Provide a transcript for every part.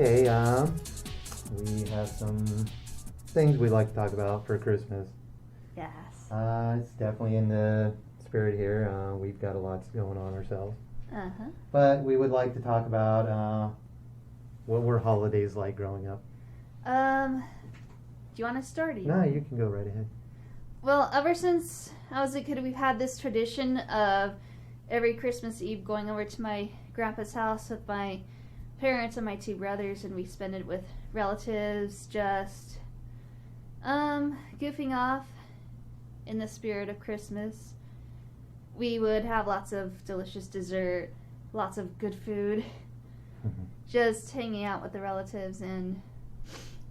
Okay, we have some things we'd like to talk about for Christmas. Yes. It's definitely in the spirit here. We've got a lot going on ourselves. Uh-huh. But we would like to talk about what were holidays like growing up. Do you want to start? No, you can go right ahead. Well, ever since I was a kid, we've had this tradition of every Christmas Eve going over to my grandpa's house with my parents and my two brothers, and we spend it with relatives, just goofing off in the spirit of Christmas. We would have lots of delicious dessert, lots of good food, just hanging out with the relatives, and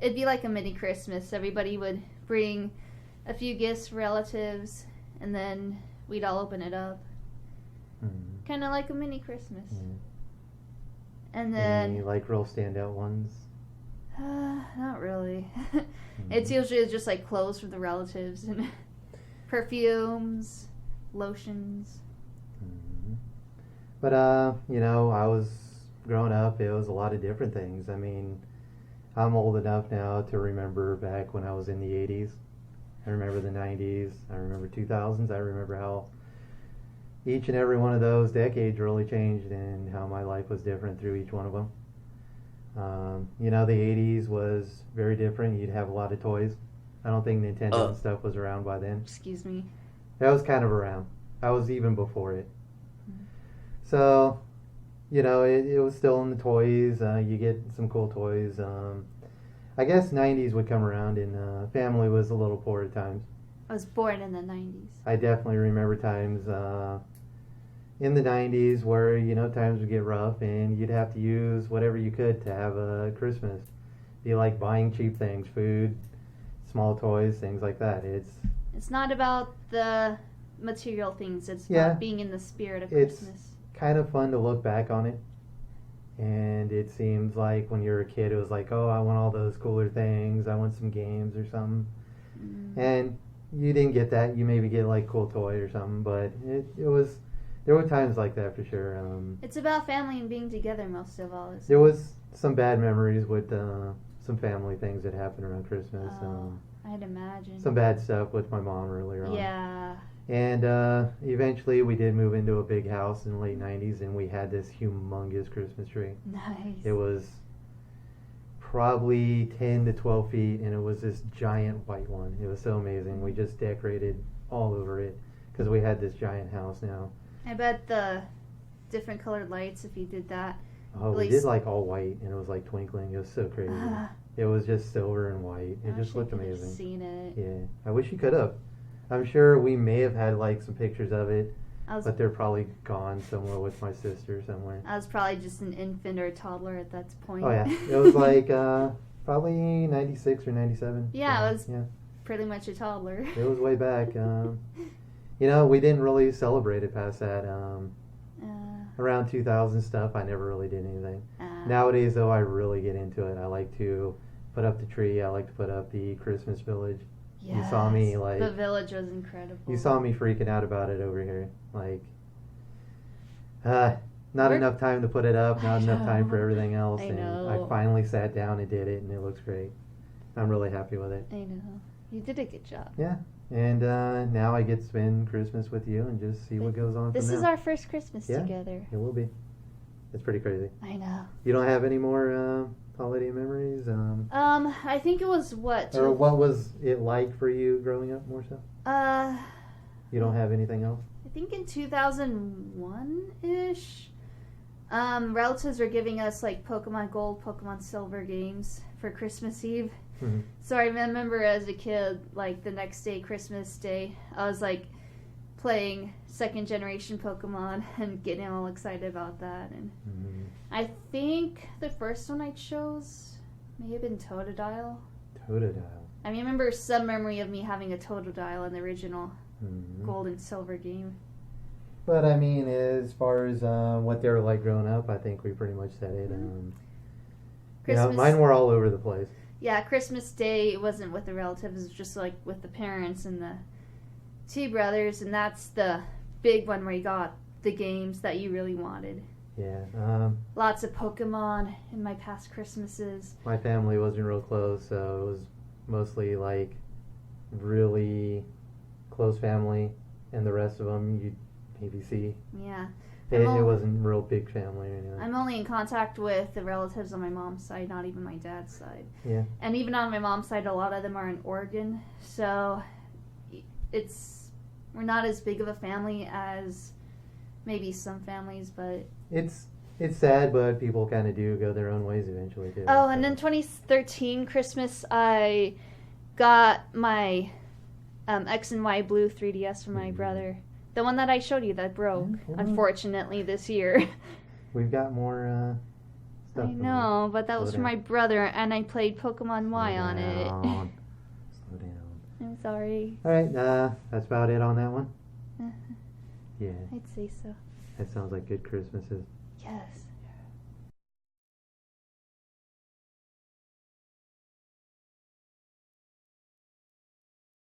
it'd be like a mini Christmas. Everybody would bring a few gifts for relatives, and then we'd all open it up. Kind of like a mini Christmas. And then... Any, like, real standout ones? Not really. It's usually just, like, clothes for the relatives and perfumes, lotions. But, I was growing up, it was a lot of different things. I mean, I'm old enough now to remember back when I was in the 80s. I remember the 90s. I remember 2000s. I remember how each and every one of those decades really changed and how my life was different through each one of them. The 80s was very different. You'd have a lot of toys. I don't think Nintendo and stuff was around by then. Excuse me. That was kind of around. I was even before it. So, it was still in the toys. You get some cool toys. I guess 90s would come around and family was a little poor at times. I was born in the 90s. I definitely remember times in the 90s where, times would get rough and you'd have to use whatever you could to have a Christmas. Be like buying cheap things, food, small toys, things like that. It's not about the material things. It's about being in the spirit of Christmas. It's kind of fun to look back on it. And it seems like when you were a kid, it was like, oh, I want all those cooler things. I want some games or something. And you didn't get that. You maybe get like cool toy or something. But there were times like that for sure. It's about family and being together most of all. There was some bad memories with some family things that happened around Christmas. I'd imagine. Some bad stuff with my mom earlier on. Yeah. And eventually we did move into a big house in the late 90s, and we had this humongous Christmas tree. Nice. It was probably 10 to 12 feet, and it was this giant white one. It was so amazing. We just decorated all over it because we had this giant house now. I bet the different colored lights, if you did that. Oh, we did like all white, and it was like twinkling. It was so crazy. It was just silver and white. It just looked amazing. I've seen it. Yeah, I wish you could have. I'm sure we may have had like some pictures of it, but they're probably gone somewhere with my sister somewhere. I was probably just an infant or a toddler at that point. Oh yeah, it was like probably 96 or 97. Yeah, I was pretty much a toddler. It was way back. We didn't really celebrate it past that. Around 2000 stuff, I never really did anything. Nowadays, though, I really get into it. I like to put up the tree. I like to put up the Christmas village. Yes, you saw me like the village was incredible. You saw me freaking out about it over here. Like, not enough time to put it up. Not enough time for everything else. I know. I finally sat down and did it, and it looks great. I'm really happy with it. I know. You did a good job. Yeah. And now I get to spend Christmas with you and just see what goes on. This from is now. our first Christmas together. It will be. It's pretty crazy. I know. You don't have any more holiday memories? I think it was what? Or what was it like for you growing up more so? You don't have anything else? I think in 2001-ish, relatives were giving us like Pokemon Gold, Pokemon Silver games for Christmas Eve. Mm-hmm. So I remember as a kid, like the next day, Christmas Day, I was like playing second generation Pokemon and getting all excited about that. And I think the first one I chose may have been Totodile. Totodile. I remember some memory of me having a Totodile in the original Gold and Silver game. But I mean, as far as what they were like growing up, I think we pretty much said it. Mine were all over the place. Yeah, Christmas Day, it wasn't with the relatives, it was just like with the parents and the two brothers, and that's the big one where you got the games that you really wanted. Yeah. Lots of Pokemon in my past Christmases. My family wasn't real close, so it was mostly like really close family, and the rest of them you'd maybe see. Yeah. It wasn't a real big family or anything. I'm only in contact with the relatives on my mom's side, not even my dad's side. Yeah. And even on my mom's side, a lot of them are in Oregon, so we're not as big of a family as maybe some families, but It's sad, but people kind of do go their own ways eventually too. oh, and then 2013 Christmas, I got my X and Y blue 3DS from my brother. The one that I showed you that broke, unfortunately, this year. We've got more stuff. I know, but that was for my brother, and I played Pokemon Y on it. Slow down. I'm sorry. All right, that's about it on that one. Yeah, I'd say so. that sounds like good Christmases. Yes.